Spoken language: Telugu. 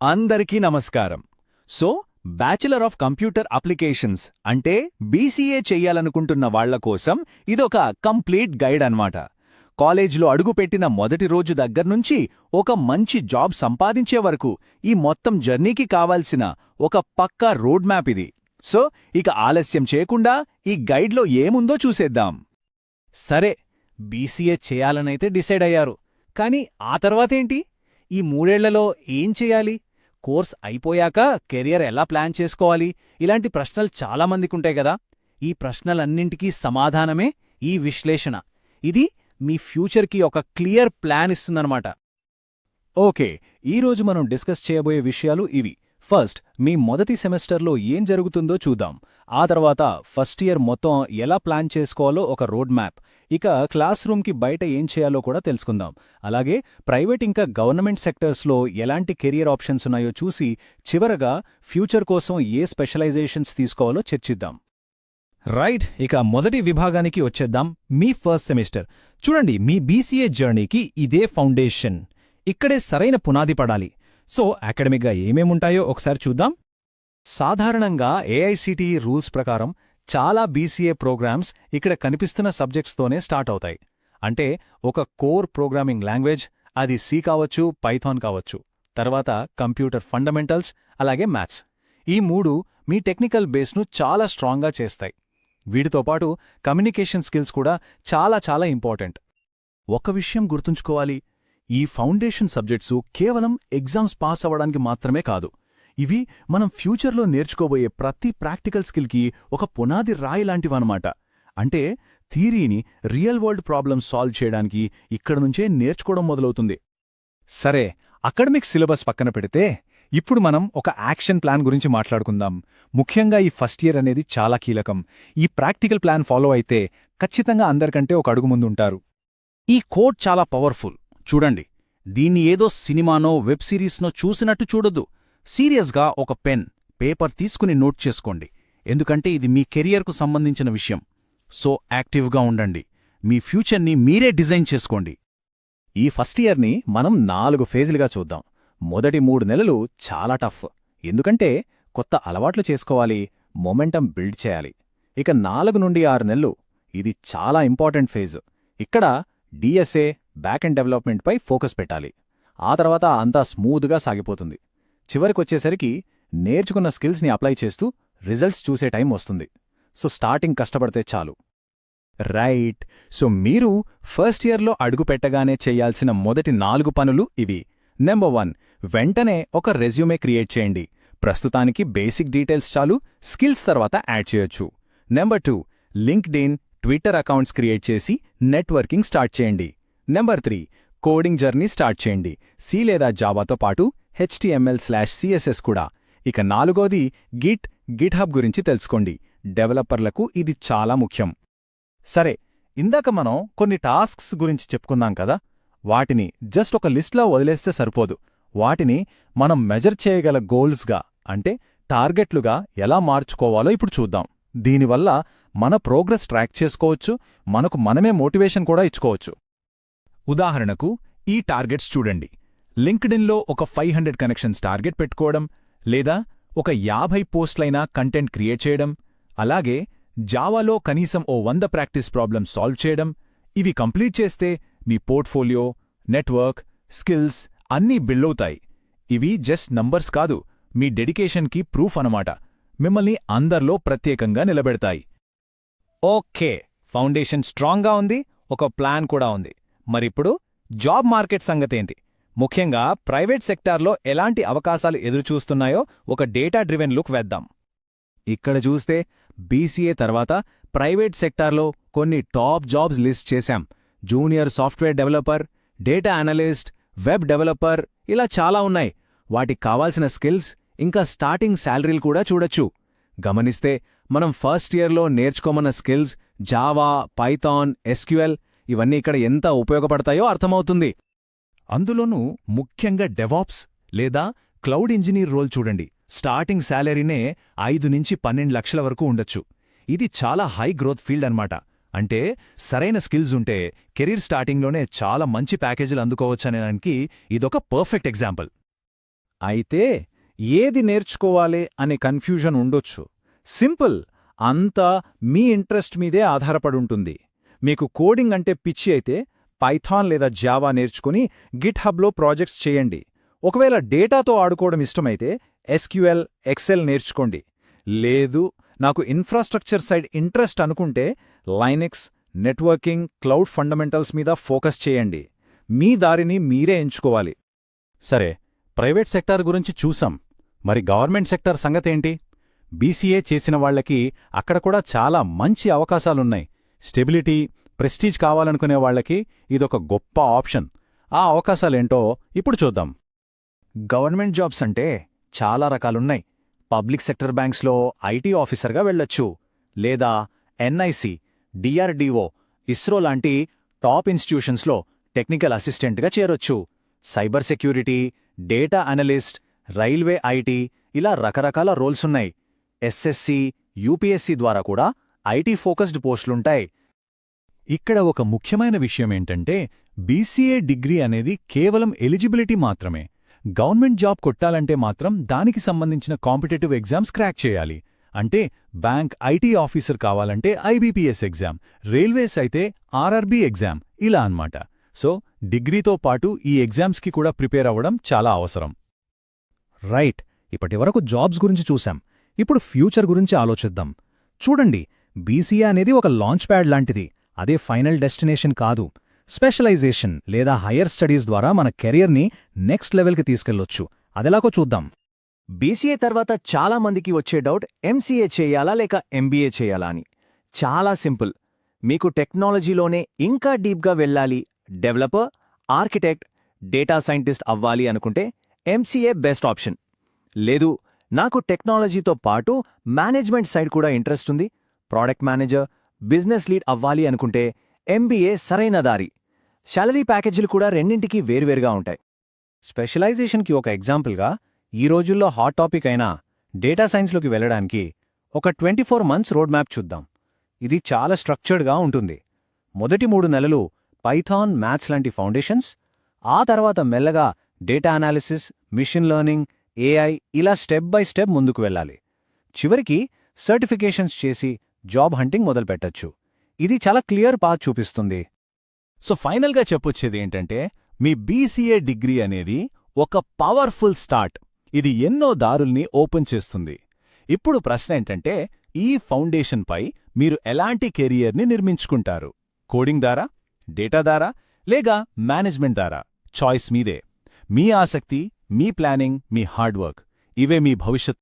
అందరికీ నమస్కారం. So bachelor of computer applications అంటే బీసీఏ చెయ్యాలనుకుంటున్న వాళ్ల కోసం ఇదొక కంప్లీట్ గైడ్ అన్నమాట. కాలేజ్లో అడుగుపెట్టిన మొదటి రోజు దగ్గర్నుంచి ఒక మంచి జాబ్ సంపాదించే వరకు ఈ మొత్తం జర్నీకి కావాల్సిన ఒక పక్కా రోడ్ మ్యాప్ ఇది. సో ఇక ఆలస్యం చేయకుండా ఈ గైడ్లో ఏముందో చూసేద్దాం. సరే, బీసీఏ చేయాలనైతే డిసైడ్ అయ్యారు. కానీ ఆ తర్వాతేంటి? ఈ 3 ఏళ్లలో ఏం చెయ్యాలి? కోర్స్ అయిపోయాక కెరియర్ ఎలా ప్లాన్ చేసుకోవాలి? ఇలాంటి ప్రశ్నలు చాలామందికుంటాయి గదా. ఈ ప్రశ్నలన్నింటికీ సమాధానమే ఈ విశ్లేషణ. ఇది మీ ఫ్యూచర్కి ఒక క్లియర్ ప్లాన్ ఇస్తుందన్నమాట. ఓకే, ఈరోజు మనం డిస్కస్ చేయబోయే విషయాలు ఇవి. ఫస్ట్, మీ మొదటి సెమిస్టర్లో ఏం జరుగుతుందో చూద్దాం. ఆ తర్వాత ఫస్ట్ ఇయర్ మొత్తం ఎలా ప్లాన్ చేసుకోవాలో ఒక రోడ్ మ్యాప్. ఇక క్లాస్ రూమ్కి బయట ఏం చేయాలో కూడా తెలుసుకుందాం. అలాగే ప్రైవేట్ ఇంకా గవర్నమెంట్ సెక్టర్స్లో ఎలాంటి కెరియర్ ఆప్షన్స్ ఉన్నాయో చూసి చివరగా ఫ్యూచర్ కోసం ఏ స్పెషలైజేషన్స్ తీసుకోవాలో చర్చిద్దాం. రైట్, ఇక మొదటి విభాగానికి వచ్చేద్దాం. మీ ఫస్ట్ సెమిస్టర్. చూడండి, మీ బీసీఏ జర్నీకి ఇదే ఫౌండేషన్. ఇక్కడే సరైన పునాది పడాలి. సో అకాడమిక్గా ఏమేముంటాయో ఒకసారి చూద్దాం. సాధారణంగా ఏఐసిటిఈ రూల్స్ ప్రకారం చాలా బీసీఏ ప్రోగ్రామ్స్ ఇక్కడ కనిపిస్తున్న సబ్జెక్ట్స్తోనే స్టార్ట్ అవుతాయి. అంటే ఒక కోర్ ప్రోగ్రామింగ్ లాంగ్వేజ్, అది సి కావచ్చు, పైథాన్ కావచ్చు. తర్వాత కంప్యూటర్ ఫండమెంటల్స్, అలాగే మ్యాథ్స్. ఈ 3 మీ టెక్నికల్ బేస్ను చాలా స్ట్రాంగ్గా చేస్తాయి. వీటితో పాటు కమ్యూనికేషన్ స్కిల్స్ కూడా చాలా చాలా ఇంపార్టెంట్. ఒక విషయం గుర్తుంచుకోవాలి, ఈ ఫౌండేషన్ సబ్జెక్ట్సు కేవలం ఎగ్జామ్స్ పాస్ అవ్వడానికి మాత్రమే కాదు. ఇవి మనం ఫ్యూచర్లో నేర్చుకోబోయే ప్రతి ప్రాక్టికల్ స్కిల్కి ఒక పునాది రాయి లాంటివన్నమాట. అంటే థియరీని రియల్ వరల్డ్ ప్రాబ్లమ్స్ సాల్వ్ చేయడానికి ఇక్కడ నుంచే నేర్చుకోవడం మొదలవుతుంది. సరే, అకాడమిక్ సిలబస్ పక్కన పెడితే ఇప్పుడు మనం ఒక యాక్షన్ ప్లాన్ గురించి మాట్లాడుకుందాం. ముఖ్యంగా ఈ ఫస్ట్ ఇయర్ అనేది చాలా కీలకం. ఈ ప్రాక్టికల్ ప్లాన్ ఫాలో అయితే ఖచ్చితంగా అందరికంటే ఒక అడుగు ముందుంటారు. ఈ కోడ్ చాలా పవర్ఫుల్. చూడండి, దీన్ని ఏదో సినిమానో వెబ్ సిరీస్నో చూసినట్టు చూడొద్దు. సీరియస్గా ఒక పెన్, పేపర్ తీసుకుని నోట్ చేసుకోండి. ఎందుకంటే ఇది మీ కెరియర్కు సంబంధించిన విషయం. సో యాక్టివ్గా ఉండండి. మీ ఫ్యూచర్ని మీరే డిజైన్ చేసుకోండి. ఈ ఫస్ట్ ఇయర్ని మనం 4 ఫేజులుగా చూద్దాం. మొదటి 3 నెలలు చాలా టఫ్. ఎందుకంటే కొత్త అలవాట్లు చేసుకోవాలి, మొమెంటం బిల్డ్ చేయాలి. ఇక 4 నుండి 6 నెలలు ఇది చాలా ఇంపార్టెంట్ ఫేజ్. ఇక్కడ డిఎస్ఏ, బ్యాక్ అండ్ డెవలప్మెంట్పై ఫోకస్ పెట్టాలి. ఆ తర్వాత అంతా స్మూత్గా సాగిపోతుంది. చివరికొచ్చేసరికి నేర్చుకున్న స్కిల్స్ని అప్లై చేస్తూ రిజల్ట్స్ చూసే టైం వస్తుంది. సో స్టార్టింగ్ కష్టపడితే చాలు. రైట్, సో మీరు ఫస్ట్ ఇయర్లో అడుగుపెట్టగానే చెయ్యాల్సిన మొదటి 4 పనులు ఇవి. నెంబర్ 1, వెంటనే ఒక రెజ్యూమే క్రియేట్ చేయండి. ప్రస్తుతానికి బేసిక్ డీటెయిల్స్ చాలు, స్కిల్స్ తర్వాత యాడ్ చేయొచ్చు. Number 2, LinkedIn, Twitter accounts create చేసి నెట్వర్కింగ్ స్టార్ట్ చేయండి. నెంబర్ 3, కోడింగ్ జర్నీ స్టార్ట్ చేయండి. సి లేదా జావాతో పాటు HTML/CSS కూడా. ఇక 4వది గిట్హబ్ గురించి తెలుసుకోండి. డెవలపర్లకు ఇది చాలా ముఖ్యం. సరే, ఇందాక మనం కొన్ని టాస్క్స్ గురించి చెప్పుకున్నాం కదా. వాటిని జస్ట్ ఒక లిస్ట్లో వదిలేస్తే సరిపోదు. వాటిని మనం మెజర్ చేయగల గోల్స్గా, అంటే టార్గెట్లుగా ఎలా మార్చుకోవాలో ఇప్పుడు చూద్దాం. దీనివల్ల మన ప్రోగ్రెస్ ట్రాక్ చేసుకోవచ్చు, మనకు మనమే మోటివేషన్ కూడా ఇచ్చుకోవచ్చు. ఉదాహరణకు ఈ టార్గెట్స్ చూడండి. లింక్డ్ఇన్లో ఒక 500 కనెక్షన్స్ టార్గెట్ పెట్టుకోవడం, లేదా ఒక 50 పోస్ట్లైనా కంటెంట్ క్రియేట్ చేయడం, అలాగే జావాలో కనీసం ఓ 100 ప్రాక్టీస్ ప్రాబ్లమ్స్ సాల్వ్ చేయడం. ఇవి కంప్లీట్ చేస్తే మీ పోర్ట్ఫోలియో, నెట్వర్క్, స్కిల్స్ అన్నీ బిల్డవుతాయి. ఇవి జస్ట్ నంబర్స్ కాదు, మీ డెడికేషన్కి ప్రూఫ్ అనమాట. మిమ్మల్ని అందర్లో ప్రత్యేకంగా నిలబెడతాయి. ఓకే, ఫౌండేషన్ స్ట్రాంగ్గా ఉంది, ఒక ప్లాన్ కూడా ఉంది. మరిప్పుడు జాబ్ మార్కెట్ సంగతేంటి? ముఖ్యంగా ప్రైవేట్ సెక్టార్లో ఎలాంటి అవకాశాలు ఎదురుచూస్తున్నాయో ఒక డేటా డ్రివెన్ లుక్ వేద్దాం. ఇక్కడ చూస్తే బీసీఏ తర్వాత ప్రైవేట్ సెక్టార్లో కొన్ని టాప్ జాబ్స్ లిస్ట్ చేశాం. Junior software developer, data analyst, web developer, ఇలా చాలా ఉన్నాయి. వాటికి కావాల్సిన స్కిల్స్ ఇంకా స్టార్టింగ్ శాలరీలు కూడా చూడొచ్చు. గమనిస్తే మనం ఫస్ట్ ఇయర్లో నేర్చుకోమన్న స్కిల్స్ జావా, పైథాన్, SQL ఇవన్నీ ఇక్కడ ఎంత ఉపయోగపడతాయో అర్థమవుతుంది. అందులోనూ ముఖ్యంగా డెవాప్స్ లేదా క్లౌడ్ ఇంజనీర్ రోల్ చూడండి. స్టార్టింగ్ శాలరీనే 5 నుంచి 12 లక్షల వరకు ఉండొచ్చు. ఇది చాలా హై గ్రోత్ ఫీల్డ్ అన్నమాట. అంటే సరైన స్కిల్స్ ఉంటే కెరీర్ స్టార్టింగ్లోనే చాలా మంచి ప్యాకేజీలు అందుకోవచ్చనేదానికి ఇదొక పర్ఫెక్ట్ ఎగ్జాంపుల్. అయితే ఏది నేర్చుకోవాలి అనే కన్ఫ్యూజన్ ఉండొచ్చు. సింపుల్, అంతా మీ ఇంట్రెస్ట్ మీదే ఆధారపడుంటుంది. మీకు కోడింగ్ అంటే పిచ్చి అయితే పైథాన్ లేదా జావా నేర్చుకుని గిట్హబ్లో ప్రాజెక్ట్స్ చేయండి. ఒకవేళ డేటాతో ఆడుకోవడం ఇష్టమైతే ఎస్క్యూఎల్, ఎక్సెల్ నేర్చుకోండి. లేదు, నాకు ఇన్ఫ్రాస్ట్రక్చర్ సైడ్ ఇంట్రెస్ట్ అనుకుంటే లైనక్స్, నెట్వర్కింగ్, క్లౌడ్ ఫండమెంటల్స్ మీద ఫోకస్ చేయండి. మీ దారిని మీరే ఎంచుకోవాలి. సరే, ప్రైవేట్ సెక్టార్ గురించి చూసాం. మరి గవర్నమెంట్ సెక్టార్ సంగతేంటి? బీసీఏ చేసిన వాళ్లకి అక్కడ కూడా చాలా మంచి అవకాశాలున్నాయి. స్టెబిలిటీ, ప్రెస్టీజ్ కావాలనుకునే వాళ్లకి ఇదొక గొప్ప ఆప్షన్. ఆ అవకాశాలేంటో ఇప్పుడు చూద్దాం. గవర్నమెంట్ జాబ్స్ అంటే చాలా రకాలున్నాయి. పబ్లిక్ సెక్టర్ బ్యాంక్స్లో ఐటీ ఆఫీసర్గా వెళ్ళొచ్చు, లేదా ఎన్ఐసి, డిఆర్డీఓ, ఇస్రో లాంటి టాప్ ఇన్స్టిట్యూషన్స్లో టెక్నికల్ అసిస్టెంట్గా చేరొచ్చు. Cyber security, data analyst, railway IT, ఇలా రకరకాల రోల్సున్నాయి. ఎస్ఎస్సి, యూపీఎస్సీ ద్వారా కూడా ఐటీ ఫోకస్డ్ పోస్టులుంటాయి. ఇక్కడ ఒక ముఖ్యమైన విషయమేంటంటే బీసీఏ డిగ్రీ అనేది కేవలం ఎలిజిబిలిటీ మాత్రమే. గవర్నమెంట్ జాబ్ కొట్టాలంటే మాత్రం దానికి సంబంధించిన కాంపిటేటివ్ ఎగ్జామ్స్ క్రాక్ చేయాలి. అంటే బ్యాంక్ ఐటీ ఆఫీసర్ కావాలంటే ఐబీపీఎస్ ఎగ్జామ్, రైల్వేస్ అయితే ఆర్ఆర్బీ ఎగ్జామ్, ఇలా అన్నమాట. సో డిగ్రీతో పాటు ఈ ఎగ్జామ్స్కి కూడా ప్రిపేర్ అవ్వడం చాలా అవసరం. రైట్, ఇప్పటివరకు జాబ్స్ గురించి చూశాం. ఇప్పుడు ఫ్యూచర్ గురించి ఆలోచిద్దాం. చూడండి, బీసీఏ అనేది ఒక లాంచ్ ప్యాడ్ లాంటిది. అదే ఫైనల్ డెస్టినేషన్ కాదు. స్పెషలైజేషన్ లేదా హయ్యర్ స్టడీస్ ద్వారా మన కెరియర్ని నెక్స్ట్ లెవెల్కి తీసుకెళ్లొచ్చు. అదెలాగో చూద్దాం. బీసీఏ తర్వాత చాలా మందికి వచ్చే డౌట్ ఎంసీఏ చేయాలా లేక ఎంబీఏ చేయాలా అని. చాలా సింపుల్. మీకు టెక్నాలజీలోనే ఇంకా డీప్గా వెళ్ళాలి, డెవలపర్, ఆర్కిటెక్ట్, డేటా సైంటిస్ట్ అవ్వాలి అనుకుంటే ఎంసీఏ బెస్ట్ ఆప్షన్. లేదు, నాకు టెక్నాలజీతో పాటు మేనేజ్మెంట్ సైడ్ కూడా ఇంట్రెస్ట్ ఉంది, ప్రాడక్ట్ మేనేజర్, బిజినెస్ లీడ్ అవ్వాలి అనుకుంటే ఎంబీఏ సరైన దారి. శాలరీ ప్యాకేజీలు కూడా రెండింటికి వేర్వేరుగా ఉంటాయి. స్పెషలైజేషన్కి ఒక ఎగ్జాంపుల్గా ఈ రోజుల్లో హాట్ టాపిక్ అయిన డేటా సైన్స్లోకి వెళ్ళడానికి ఒక 24 months రోడ్ మ్యాప్ చూద్దాం. ఇది చాలా స్ట్రక్చర్డ్గా ఉంటుంది. మొదటి 3 నెలలు పైథాన్, మ్యాథ్స్ లాంటి ఫౌండేషన్స్, ఆ తర్వాత మెల్లగా data analysis, machine learning, AI, ఇలా స్టెప్ బై స్టెప్ ముందుకు వెళ్ళాలి. చివరికి సర్టిఫికేషన్స్ చేసి జాబ్ హంటింగ్ మొదలుపెట్టొచ్చు. ఇది చాలా క్లియర్ పాత్ చూపిస్తుంది. సో ఫైనల్గా చెప్పొచ్చేది ఏంటంటే మీ బీసీఏ డిగ్రీ అనేది ఒక పవర్ఫుల్ స్టార్ట్. ఇది ఎన్నో దారుల్ని ఓపెన్ చేస్తుంది. ఇప్పుడు ప్రశ్న ఏంటంటే ఈ ఫౌండేషన్పై మీరు ఎలాంటి కెరియర్ని నిర్మించుకుంటారు? కోడింగ్ దారా, డేటా దారా, లేక మేనేజ్మెంట్ దారా? చాయిస్ మీదే. మీ ఆసక్తి, మీ ప్లానింగ్, మీ హార్డ్ వర్క్, ఇవే మీ భవిష్యత్